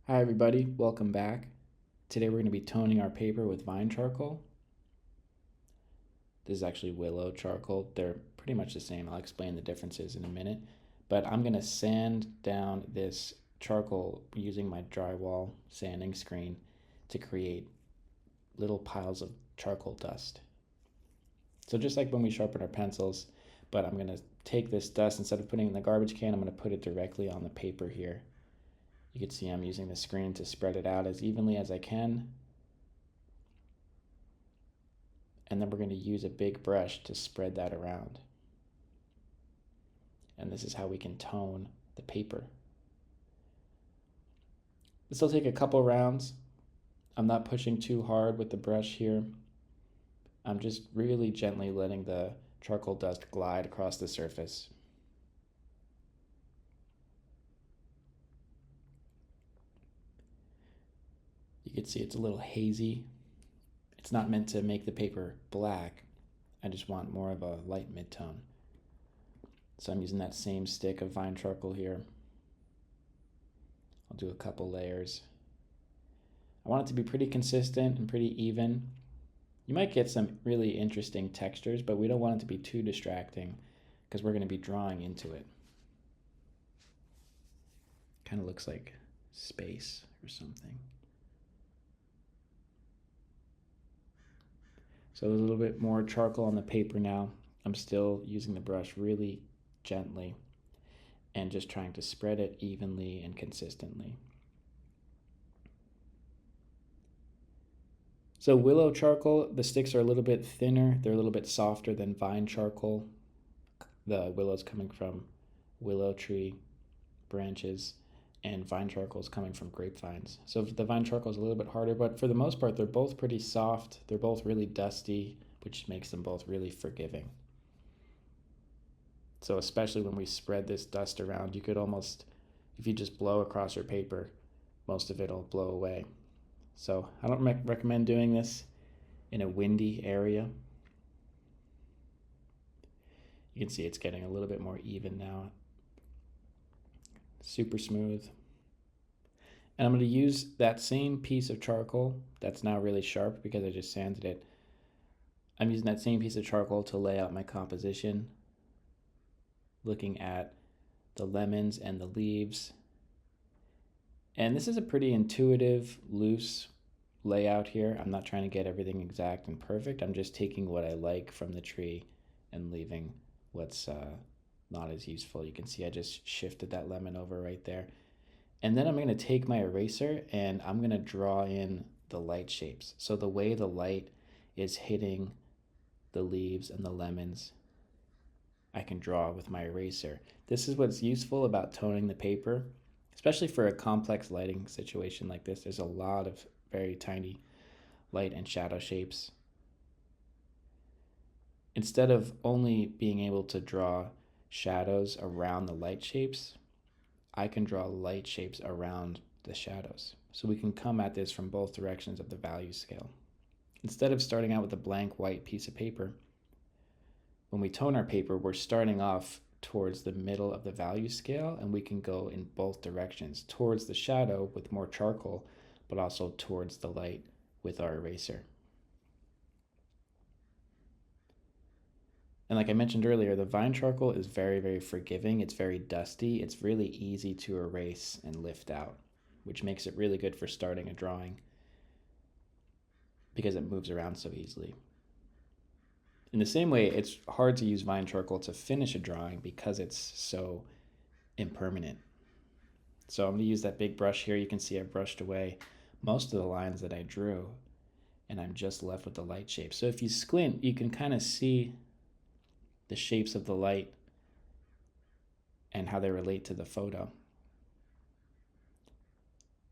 Hi everybody, welcome back. Today we're going to be toning our paper with vine charcoal. This is actually willow charcoal. They're pretty much the same. I'll explain the differences in a minute. But I'm going to sand down this charcoal using my drywall sanding screen to create little piles of charcoal dust. So just like when we sharpen our pencils, but I'm going to take this dust, instead of putting it in the garbage can, I'm going to put it directly on the paper here. You can see I'm using the screen to spread it out as evenly as I can. And then we're going to use a big brush to spread that around. And this is how we can tone the paper. This will take a couple rounds. I'm not pushing too hard with the brush here. I'm just really gently letting the charcoal dust glide across the surface. You can see it's a little hazy. It's not meant to make the paper black. I just want more of a light mid-tone. So I'm using that same stick of vine charcoal here. I'll do a couple layers. I want it to be pretty consistent and pretty even. You might get some really interesting textures, but we don't want it to be too distracting because we're going to be drawing into it. Kind of looks like space or something. So there's a little bit more charcoal on the paper now. I'm still using the brush really gently and just trying to spread it evenly and consistently. So willow charcoal, the sticks are a little bit thinner. They're a little bit softer than vine charcoal. The willow's coming from willow tree branches, and vine charcoal is coming from grapevines. So the vine charcoal is a little bit harder, but for the most part, they're both pretty soft. They're both really dusty, which makes them both really forgiving. So especially when we spread this dust around, you could almost, if you just blow across your paper, most of it will blow away. So I don't recommend doing this in a windy area. You can see it's getting a little bit more even now. Super smooth. And I'm going to use that same piece of charcoal that's now really sharp because I just sanded it. I'm using that same piece of charcoal to lay out my composition, looking at the lemons and the leaves. And this is a pretty intuitive, loose layout here. I'm not trying to get everything exact and perfect. I'm just taking what I like from the tree and leaving what's not as useful. You can see I just shifted that lemon over right there. And then I'm going to take my eraser and I'm going to draw in the light shapes. So the way the light is hitting the leaves and the lemons, I can draw with my eraser. This is what's useful about toning the paper, especially for a complex lighting situation like this. There's a lot of very tiny light and shadow shapes. Instead of only being able to draw shadows around the light shapes, I can draw light shapes around the shadows. So we can come at this from both directions of the value scale. Instead of starting out with a blank white piece of paper, when we tone our paper, we're starting off towards the middle of the value scale, and we can go in both directions, towards the shadow with more charcoal, but also towards the light with our eraser. And like I mentioned earlier, the vine charcoal is very, very forgiving. It's very dusty. It's really easy to erase and lift out, which makes it really good for starting a drawing because it moves around so easily. In the same way, it's hard to use vine charcoal to finish a drawing because it's so impermanent. So I'm going to use that big brush here. You can see I brushed away most of the lines that I drew, and I'm just left with the light shape. So if you squint, you can kind of see the shapes of the light and how they relate to the photo.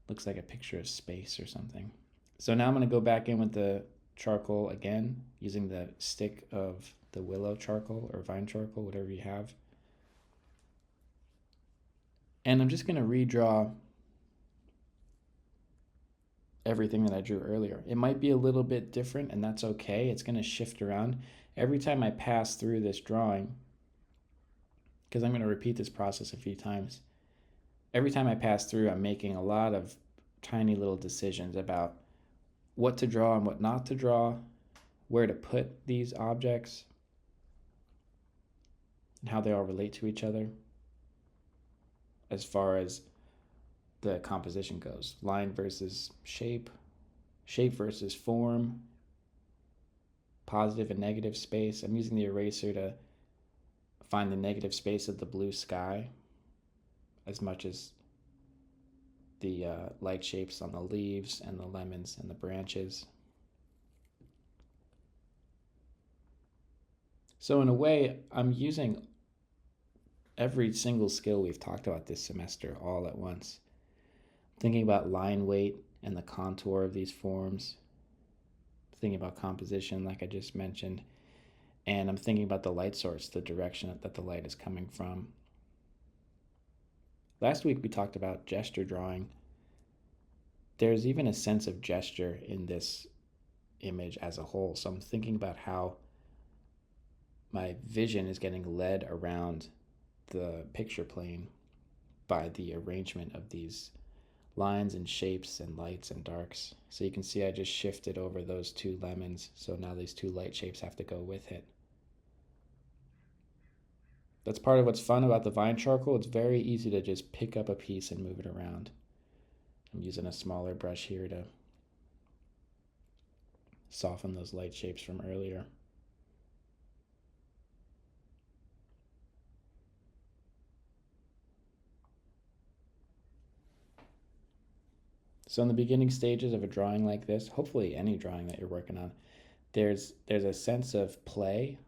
Looks like a picture of space or something. So now I'm going to go back in with the charcoal again, using the stick of the willow charcoal or vine charcoal, whatever you have. And I'm just going to redraw everything that I drew earlier. It might be a little bit different, and that's okay. It's going to shift around. Every time I pass through this drawing, because I'm going to repeat this process a few times, every time I pass through, I'm making a lot of tiny little decisions about what to draw and what not to draw, where to put these objects, and how they all relate to each other as far as the composition goes. Line versus shape, shape versus form, positive and negative space. I'm using the eraser to find the negative space of the blue sky as much as the light shapes on the leaves and the lemons and the branches. So in a way, I'm using every single skill we've talked about this semester all at once. Thinking about line weight and the contour of these forms, thinking about composition like I just mentioned, and I'm thinking about the light source, the direction that the light is coming from. Last week we talked about gesture drawing. There's even a sense of gesture in this image as a whole, so I'm thinking about how my vision is getting led around the picture plane by the arrangement of these lines and shapes and lights and darks. So you can see I just shifted over those two lemons, so now these two light shapes have to go with it. That's part of what's fun about the vine charcoal. It's very easy to just pick up a piece and move it around. I'm using a smaller brush here to soften those light shapes from earlier. So in the beginning stages of a drawing like this, hopefully any drawing that you're working on, there's a sense of play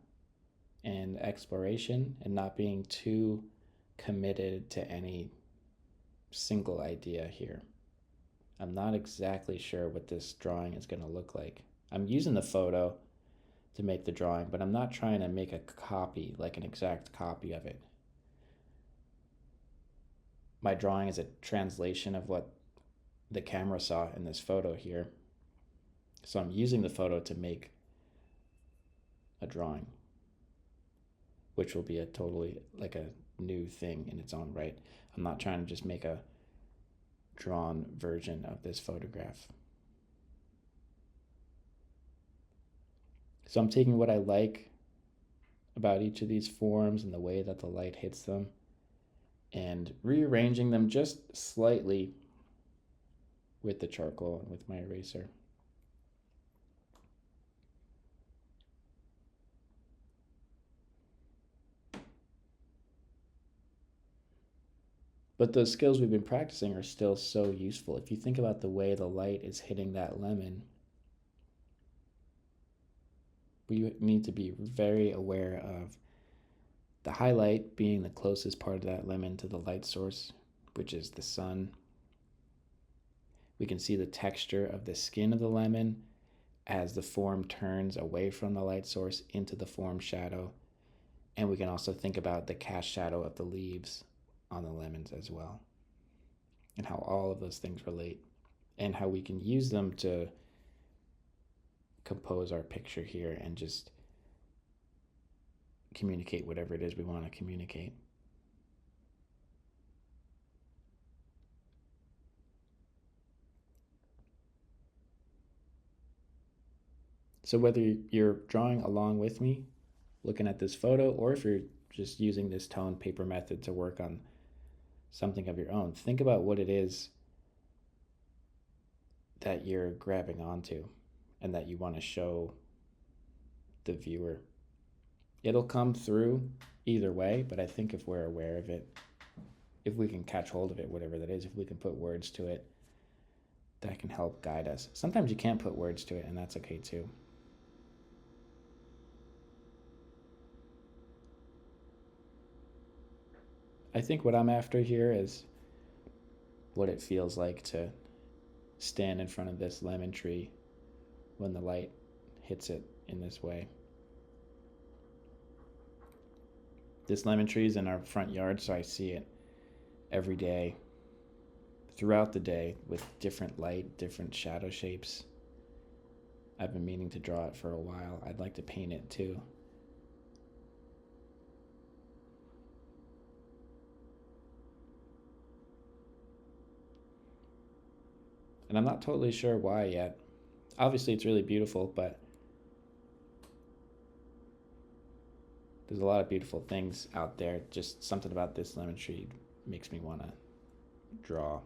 and exploration and not being too committed to any single idea here. I'm not exactly sure what this drawing is going to look like. I'm using the photo to make the drawing, but I'm not trying to make a copy, like an exact copy of it. My drawing is a translation of what the camera saw in this photo here. So I'm using the photo to make a drawing, which will be a totally like a new thing in its own right. I'm not trying to just make a drawn version of this photograph. So I'm taking what I like about each of these forms and the way that the light hits them and rearranging them just slightly with the charcoal and with my eraser. But those skills we've been practicing are still so useful. If you think about the way the light is hitting that lemon, we need to be very aware of the highlight being the closest part of that lemon to the light source, which is the sun. We can see the texture of the skin of the lemon as the form turns away from the light source into the form shadow. And we can also think about the cast shadow of the leaves on the lemons as well, and how all of those things relate, and how we can use them to compose our picture here and just communicate whatever it is we want to communicate. So whether you're drawing along with me, looking at this photo, or if you're just using this tone paper method to work on something of your own, think about what it is that you're grabbing onto and that you want to show the viewer. It'll come through either way, but I think if we're aware of it, if we can catch hold of it, whatever that is, if we can put words to it, that can help guide us. Sometimes you can't put words to it, and that's okay too. I think what I'm after here is what it feels like to stand in front of this lemon tree when the light hits it in this way. This lemon tree is in our front yard, so I see it every day, throughout the day, with different light, different shadow shapes. I've been meaning to draw it for a while. I'd like to paint it too. And I'm not totally sure why yet. Obviously, it's really beautiful, but there's a lot of beautiful things out there. Just something about this lemon tree makes me want to draw,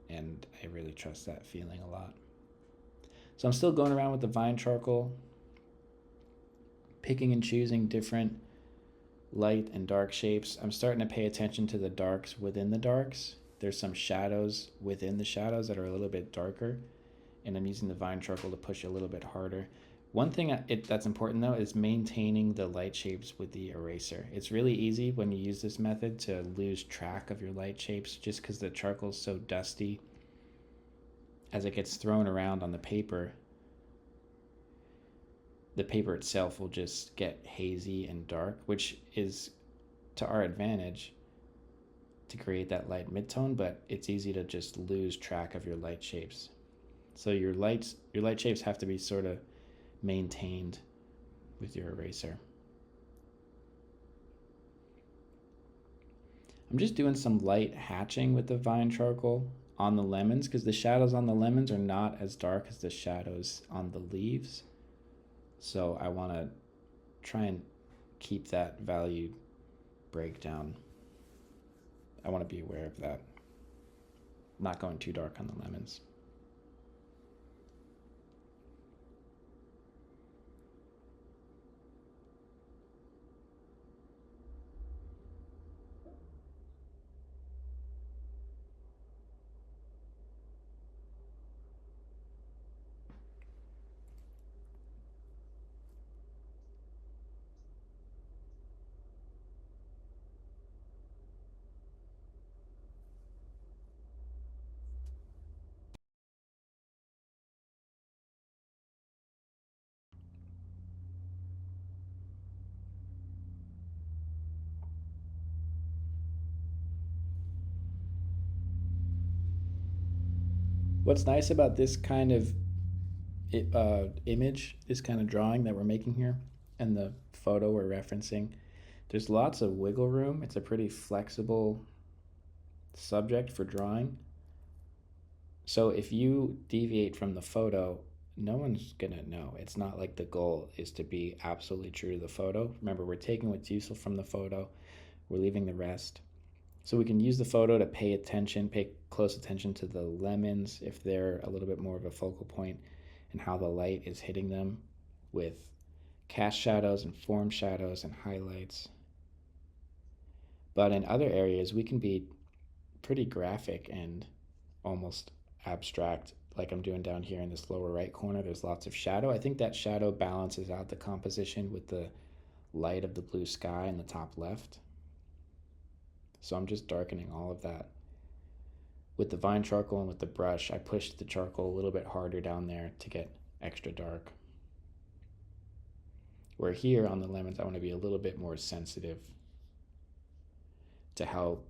and I really trust that feeling a lot. So I'm still going around with the vine charcoal, picking and choosing different light and dark shapes. I'm starting to pay attention to the darks within the darks. There's some shadows within the shadows that are a little bit darker, and I'm using the vine charcoal to push a little bit harder. One thing that's important though is maintaining the light shapes with the eraser. It's really easy when you use this method to lose track of your light shapes just because the charcoal is so dusty. As it gets thrown around on the paper itself will just get hazy and dark, which is to our advantage to create that light midtone, but it's easy to just lose track of your light shapes. So your light shapes have to be sort of maintained with your eraser. I'm just doing some light hatching with the vine charcoal on the lemons because the shadows on the lemons are not as dark as the shadows on the leaves. So I want to try and keep that value breakdown. I want to be aware of that. Not going too dark on the lemons. What's nice about this kind of image, this kind of drawing that we're making here, and the photo we're referencing, there's lots of wiggle room. It's a pretty flexible subject for drawing. So if you deviate from the photo, no one's gonna know. It's not like the goal is to be absolutely true to the photo. Remember, we're taking what's useful from the photo, we're leaving the rest. So we can use the photo to pay close attention to the lemons if they're a little bit more of a focal point and how the light is hitting them with cast shadows and form shadows and highlights. But in other areas, we can be pretty graphic and almost abstract, like I'm doing down here in this lower right corner. There's lots of shadow. I think that shadow balances out the composition with the light of the blue sky in the top left. So I'm just darkening all of that. With the vine charcoal and with the brush, I pushed the charcoal a little bit harder down there to get extra dark. Where here on the lemons, I want to be a little bit more sensitive to how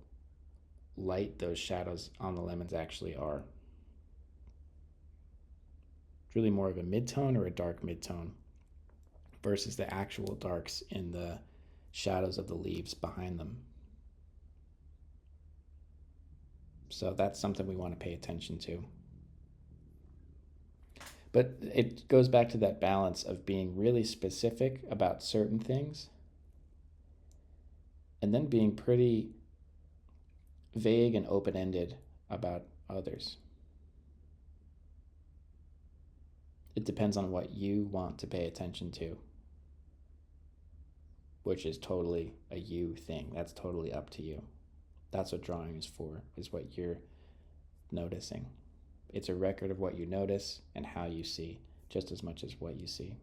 light those shadows on the lemons actually are. It's really more of a mid-tone or a dark mid-tone versus the actual darks in the shadows of the leaves behind them. So that's something we want to pay attention to. But it goes back to that balance of being really specific about certain things and then being pretty vague and open-ended about others. It depends on what you want to pay attention to, which is totally a you thing. That's totally up to you. That's what drawing is for, is what you're noticing. It's a record of what you notice and how you see, just as much as what you see.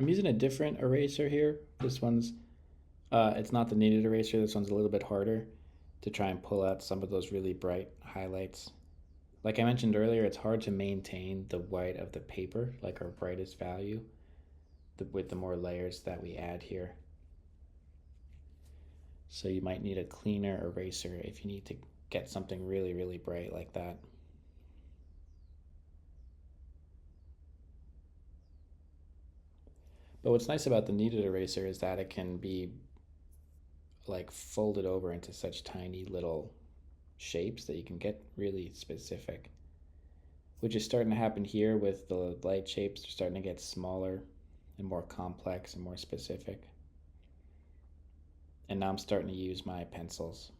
I'm using a different eraser here. This one's, it's not the kneaded eraser. This one's a little bit harder to try and pull out some of those really bright highlights. Like I mentioned earlier, it's hard to maintain the white of the paper, like our brightest value, with the more layers that we add here. So you might need a cleaner eraser if you need to get something really, really bright like that. But what's nice about the kneaded eraser is that it can be like folded over into such tiny little shapes that you can get really specific, which is starting to happen here with the light shapes. They're starting to get smaller and more complex and more specific. And now I'm starting to use my pencils.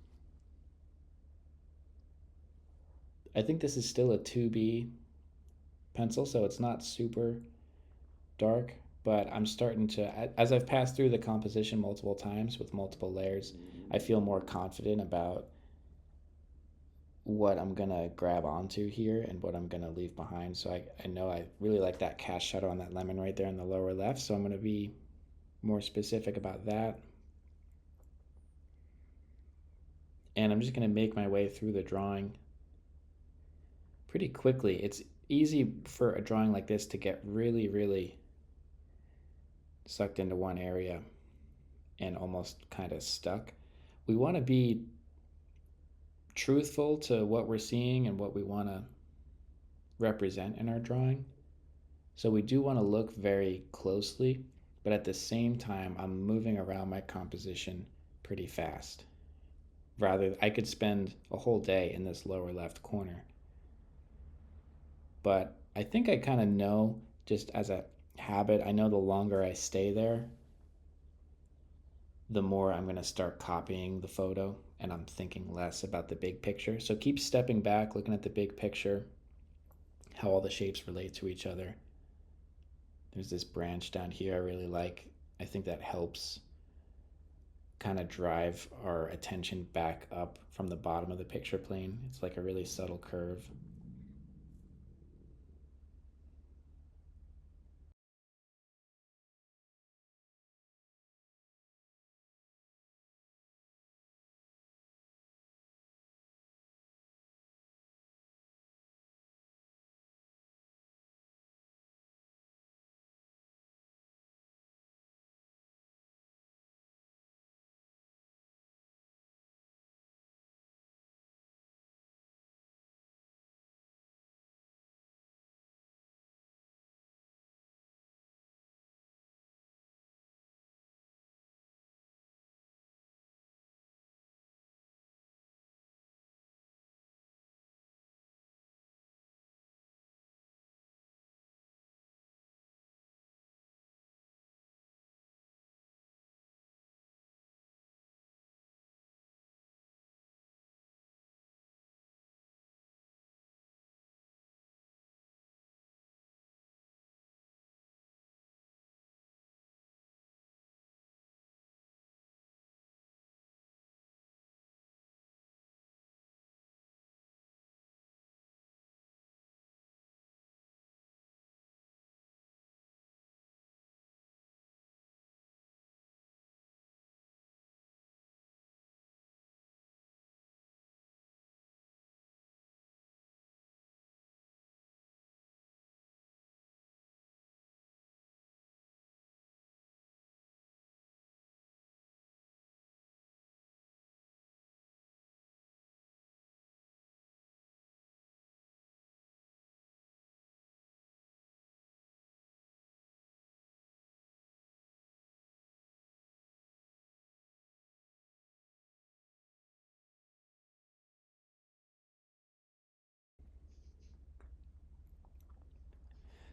I think this is still a 2B pencil, so it's not super dark, but I'm starting to, as I've passed through the composition multiple times with multiple layers, I feel more confident about what I'm gonna grab onto here and what I'm gonna leave behind. So I know I really like that cast shadow on that lemon right there in the lower left, so I'm gonna be more specific about that. And I'm just gonna make my way through the drawing pretty quickly. It's easy for a drawing like this to get really, really sucked into one area and almost kind of stuck. We want to be truthful to what we're seeing and what we want to represent in our drawing. So we do want to look very closely, but at the same time, I'm moving around my composition pretty fast. Rather, I could spend a whole day in this lower left corner. But I think I kind of know, just as a habit, I know the longer I stay there, the more I'm going to start copying the photo and I'm thinking less about the big picture. So keep stepping back, looking at the big picture, how all the shapes relate to each other. There's this branch down here I really like. I think that helps kind of drive our attention back up from the bottom of the picture plane. It's like a really subtle curve.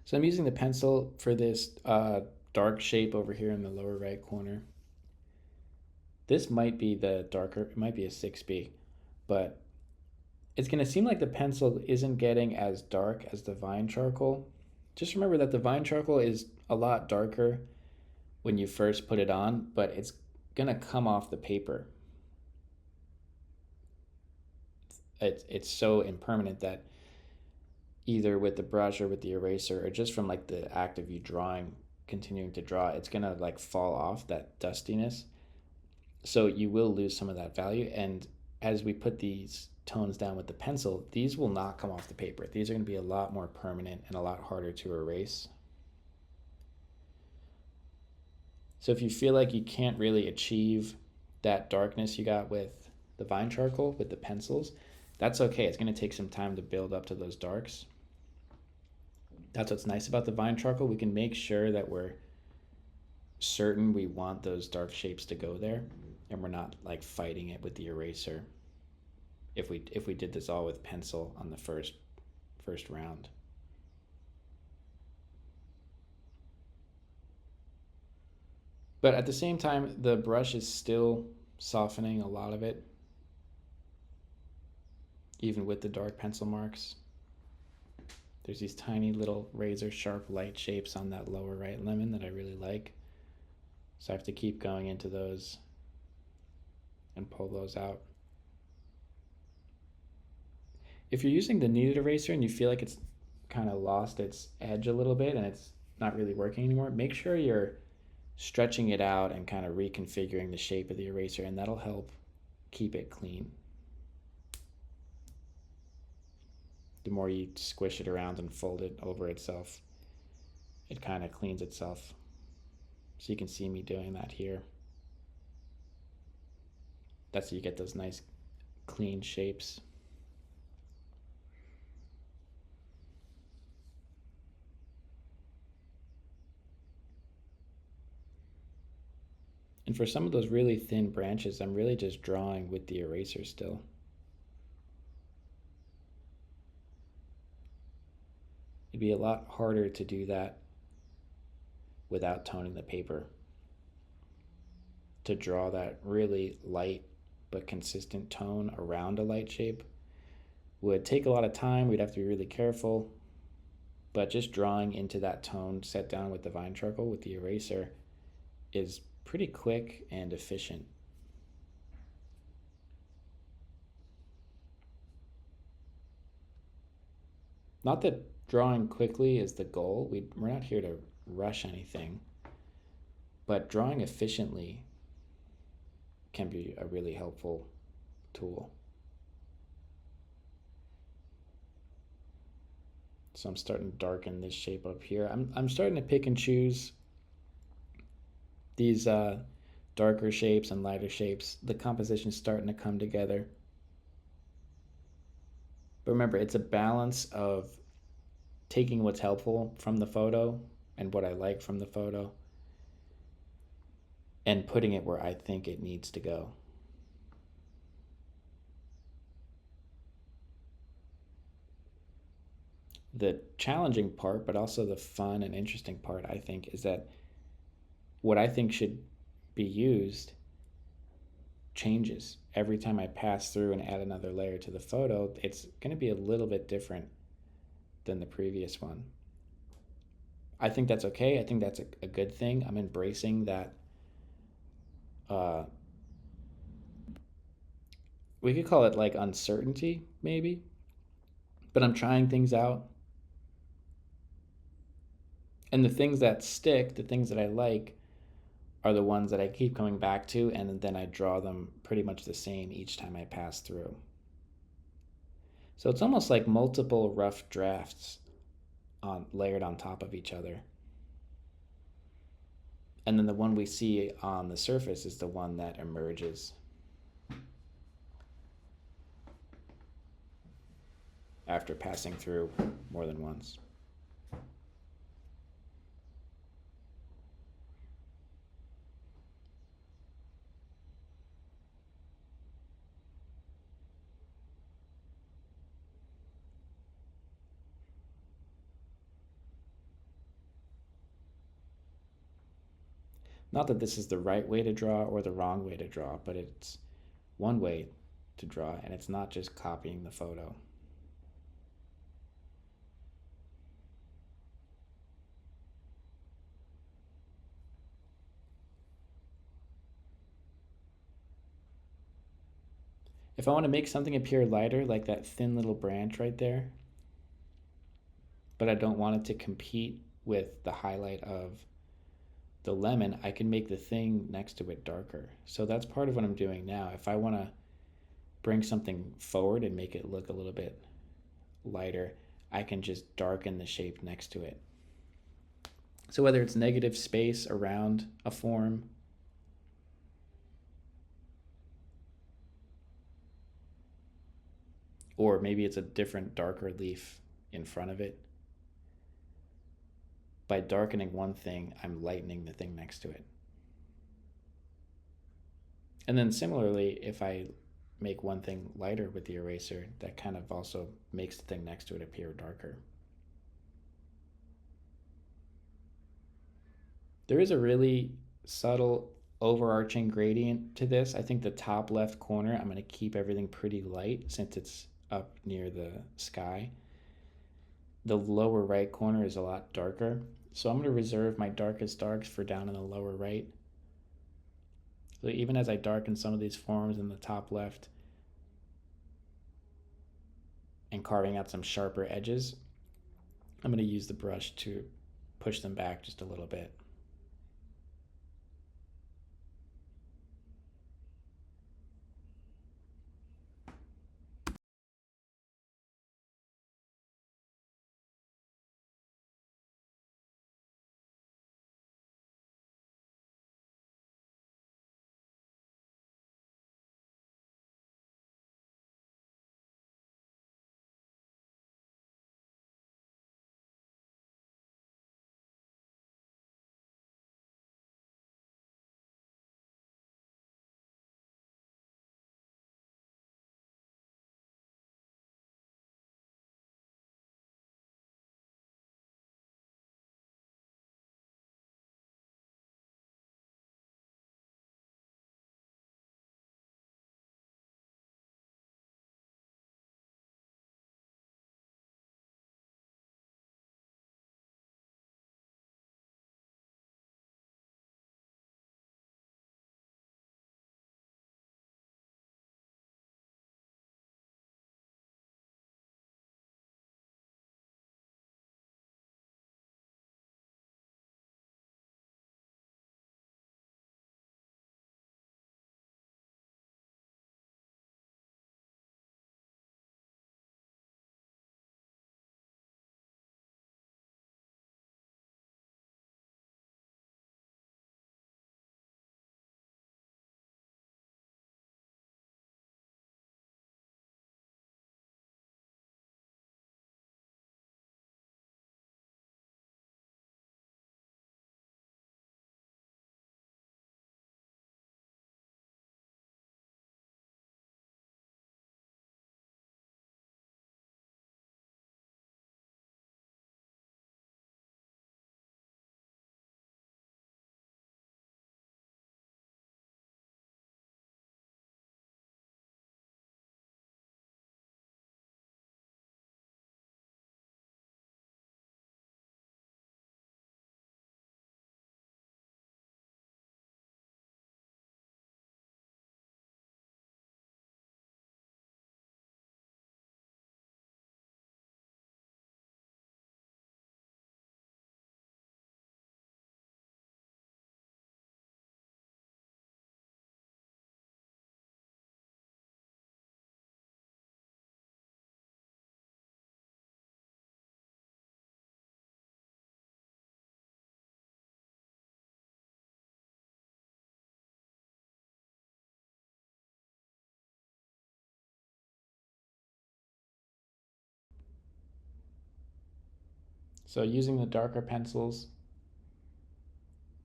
So I'm using the pencil for this dark shape over here in the lower right corner. This might be the darker, it might be a 6B, but it's going to seem like the pencil isn't getting as dark as the vine charcoal. Just remember that the vine charcoal is a lot darker when you first put it on, but it's going to come off the paper. It's so impermanent that either with the brush or with the eraser or just from like the act of you drawing continuing to draw, it's gonna like fall off, that dustiness. So you will lose some of that value. And as we put these tones down with the pencil, these will not come off the paper. These are gonna be a lot more permanent and a lot harder to erase. So if you feel like you can't really achieve that darkness you got with the Vine charcoal, with the pencils, that's okay. It's going to take some time to build up to those darks. That's what's nice about the Vine charcoal. We can make sure that we're certain we want those dark shapes to go there, and we're not like fighting it with the eraser if we did this all with pencil on the first round. But at the same time, the brush is still softening a lot of it, even with the dark pencil marks. There's these tiny little razor sharp light shapes on that lower right lemon that I really like. So I have to keep going into those and pull those out. If you're using the kneaded eraser and you feel like it's kind of lost its edge a little bit and it's not really working anymore, make sure you're stretching it out and kind of reconfiguring the shape of the eraser, and that'll help keep it clean. The more you squish it around and fold it over itself, it kind of cleans itself. So you can see me doing that here. That's how you get those nice clean shapes. And for some of those really thin branches, I'm really just drawing with the eraser still. It'd be a lot harder to do that without toning the paper. To draw that really light but consistent tone around a light shape would take a lot of time. We'd have to be really careful. But just drawing into that tone set down with the Vine charcoal with the eraser is pretty quick and efficient. Not that drawing quickly is the goal. We're not here to rush anything, but drawing efficiently can be a really helpful tool. So I'm starting to darken this shape up here. I'm starting to pick and choose these darker shapes and lighter shapes. The composition is starting to come together. But remember, it's a balance of taking what's helpful from the photo and what I like from the photo and putting it where I think it needs to go. The challenging part, but also the fun and interesting part, I think, is that what I think should be used changes every time I pass through and add another layer to the photo. It's going to be a little bit different than the previous one. I think that's okay. I think that's a good thing. I'm embracing that. We could call it like uncertainty, maybe, but I'm trying things out. And the things that stick, the things that I like, are the ones that I keep coming back to, and then I draw them pretty much the same each time I pass through. So it's almost like multiple rough drafts layered on top of each other. And then the one we see on the surface is the one that emerges after passing through more than once. Not that this is the right way to draw or the wrong way to draw, but it's one way to draw, and it's not just copying the photo. If I want to make something appear lighter, like that thin little branch right there, but I don't want it to compete with the highlight of the lemon, I can make the thing next to it darker. So that's part of what I'm doing now. If I want to bring something forward and make it look a little bit lighter, I can just darken the shape next to it. So whether it's negative space around a form, or maybe it's a different darker leaf in front of it, by darkening one thing, I'm lightening the thing next to it. And then similarly, if I make one thing lighter with the eraser, that kind of also makes the thing next to it appear darker. There is a really subtle overarching gradient to this. I think the top left corner, I'm going to keep everything pretty light since it's up near the sky. The lower right corner is a lot darker. So I'm going to reserve my darkest darks for down in the lower right. So even as I darken some of these forms in the top left and carving out some sharper edges, I'm going to use the brush to push them back just a little bit. So using the darker pencils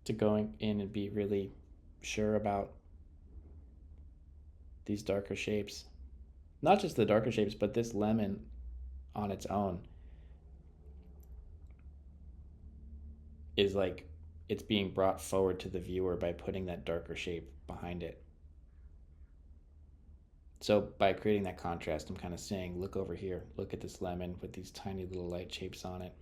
to go in and be really sure about these darker shapes. Not just the darker shapes, but this lemon on its own is like it's being brought forward to the viewer by putting that darker shape behind it. So by creating that contrast, I'm kind of saying, look over here, look at this lemon with these tiny little light shapes on it.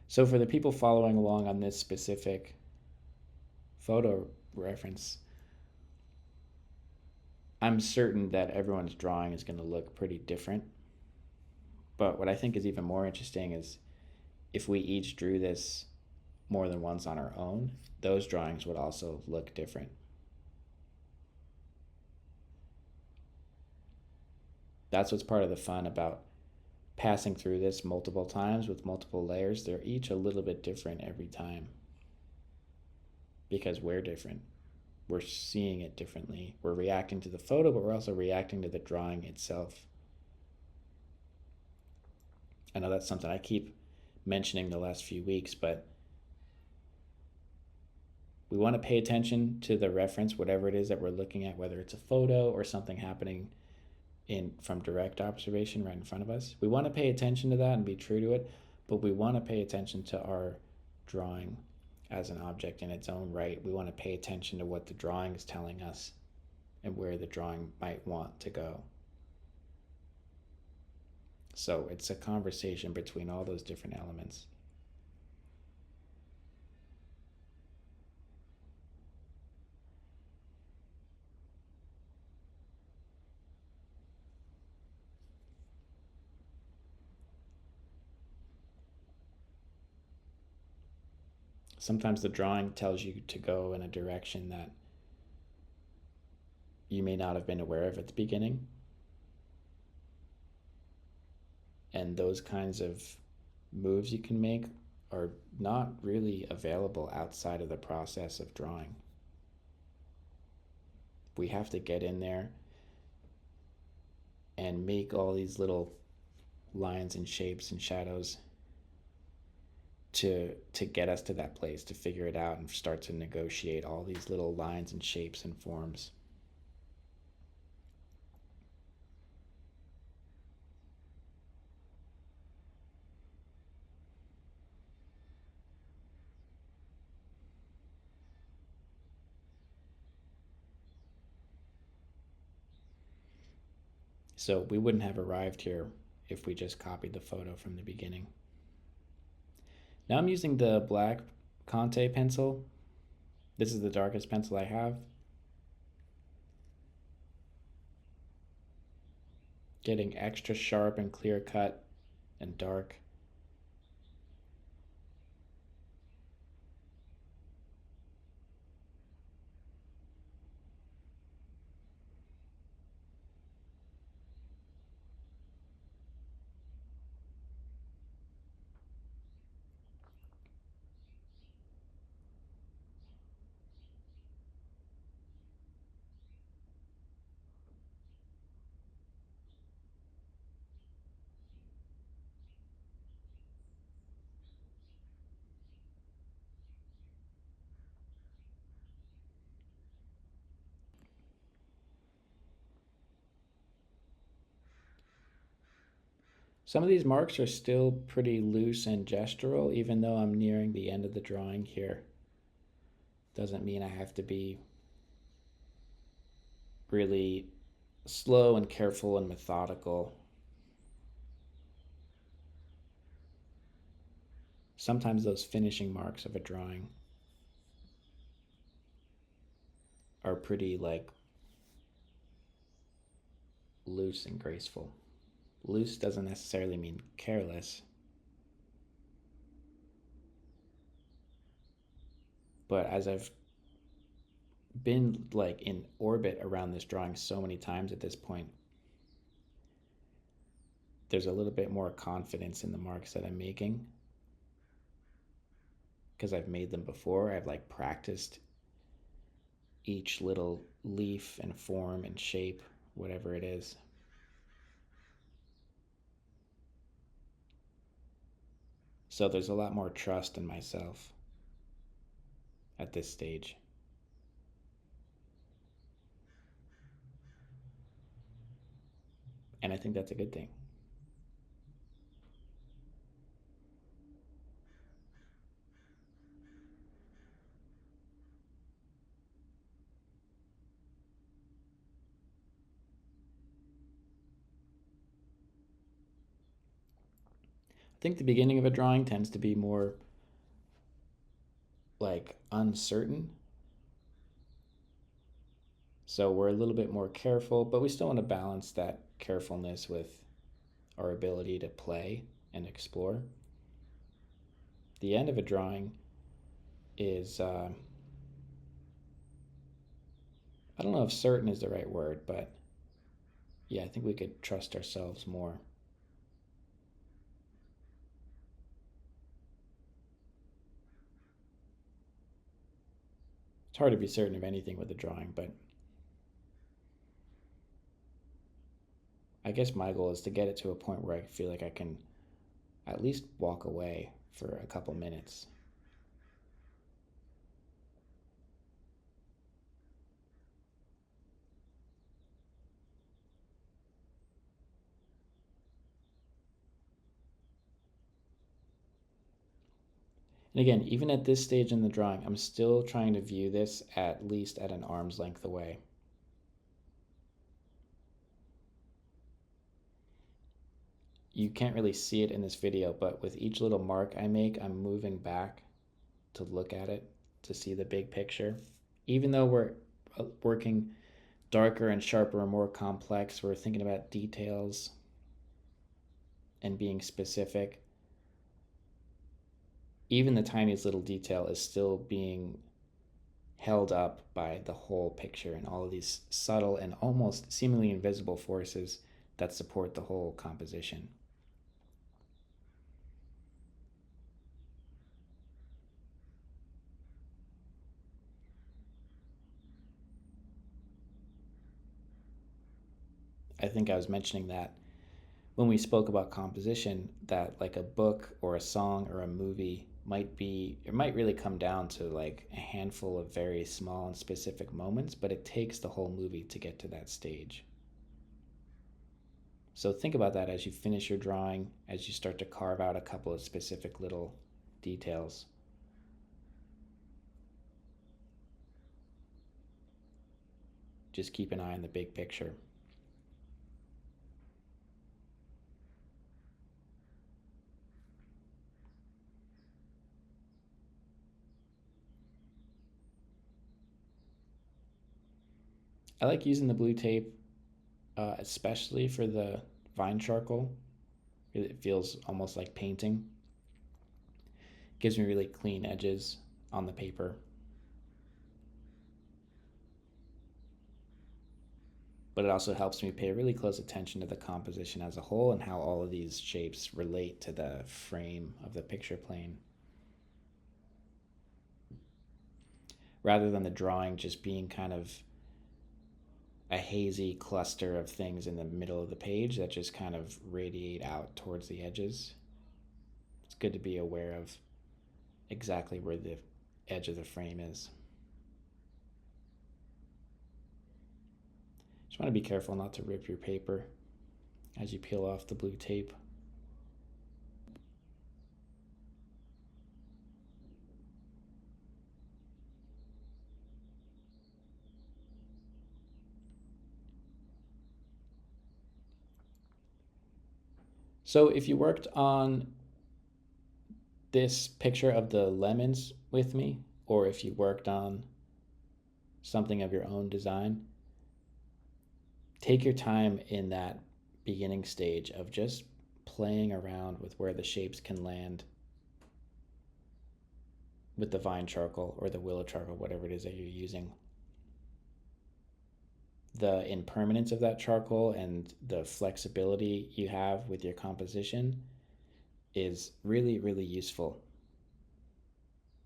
So for the people following along on this specific photo reference, I'm certain that everyone's drawing is going to look pretty different. But what I think is even more interesting is if we each drew this more than once on our own, those drawings would also look different. That's what's part of the fun about passing through this multiple times with multiple layers. They're each a little bit different every time because we're different. We're seeing it differently. We're reacting to the photo, but we're also reacting to the drawing itself. I know that's something I keep mentioning the last few weeks, but we want to pay attention to the reference, whatever it is that we're looking at, whether it's a photo or something happening from direct observation right in front of us. We want to pay attention to that and be true to it, but we want to pay attention to our drawing as an object in its own right. We want to pay attention to what the drawing is telling us and where the drawing might want to go. So it's a conversation between all those different elements. Sometimes the drawing tells you to go in a direction that you may not have been aware of at the beginning. And those kinds of moves you can make are not really available outside of the process of drawing. We have to get in there and make all these little lines and shapes and shadows to get us to that place, to figure it out and start to negotiate all these little lines and shapes and forms. So we wouldn't have arrived here if we just copied the photo from the beginning. Now I'm using the black Conte pencil. This is the darkest pencil I have. Getting extra sharp and clear cut and dark. Some of these marks are still pretty loose and gestural, even though I'm nearing the end of the drawing here. Doesn't mean I have to be really slow and careful and methodical. Sometimes those finishing marks of a drawing are pretty loose and graceful. Loose doesn't necessarily mean careless, but as I've been in orbit around this drawing so many times at this point, there's a little bit more confidence in the marks that I'm making because I've made them before. I've practiced each little leaf and form and shape, whatever it is. So there's a lot more trust in myself at this stage. And I think that's a good thing. think the beginning of a drawing tends to be more like uncertain. So we're a little bit more careful, but we still want to balance that carefulness with our ability to play and explore. The end of a drawing is, I don't know if certain is the right word, but yeah, I think we could trust ourselves more. It's hard to be certain of anything with a drawing, but I guess my goal is to get it to a point where I feel like I can at least walk away for a couple minutes. And again, even at this stage in the drawing, I'm still trying to view this at least at an arm's length away. You can't really see it in this video, but with each little mark I make, I'm moving back to look at it, to see the big picture. Even though we're working darker and sharper and more complex, we're thinking about details and being specific. Even the tiniest little detail is still being held up by the whole picture and all of these subtle and almost seemingly invisible forces that support the whole composition. I think I was mentioning that when we spoke about composition, that like a book or a song or a movie it might really come down to like a handful of very small and specific moments, but it takes the whole movie to get to that stage. So think about that as you finish your drawing, as you start to carve out a couple of specific little details. Just keep an eye on the big picture. I like using the blue tape, especially for the vine charcoal. It feels almost like painting. It gives me really clean edges on the paper. But it also helps me pay really close attention to the composition as a whole and how all of these shapes relate to the frame of the picture plane. Rather than the drawing just being kind of a hazy cluster of things in the middle of the page that just kind of radiate out towards the edges. It's good to be aware of exactly where the edge of the frame is. Just want to be careful not to rip your paper as you peel off the blue tape. So if you worked on this picture of the lemons with me, or if you worked on something of your own design, take your time in that beginning stage of just playing around with where the shapes can land with the vine charcoal or the willow charcoal, whatever it is that you're using. The impermanence of that charcoal and the flexibility you have with your composition is really, really useful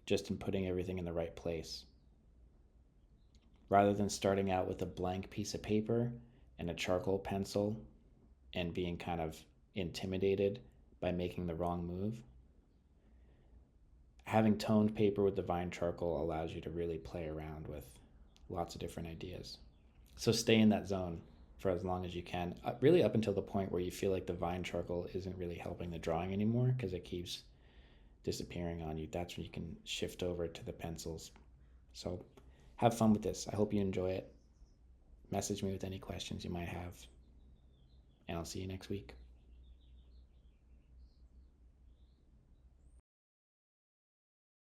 just in putting everything in the right place. Rather than starting out with a blank piece of paper and a charcoal pencil and being kind of intimidated by making the wrong move, having toned paper with the vine charcoal allows you to really play around with lots of different ideas. So stay in that zone for as long as you can, really up until the point where you feel like the vine charcoal isn't really helping the drawing anymore because it keeps disappearing on you. That's when you can shift over to the pencils. So have fun with this. I hope you enjoy it. Message me with any questions you might have, and I'll see you next week.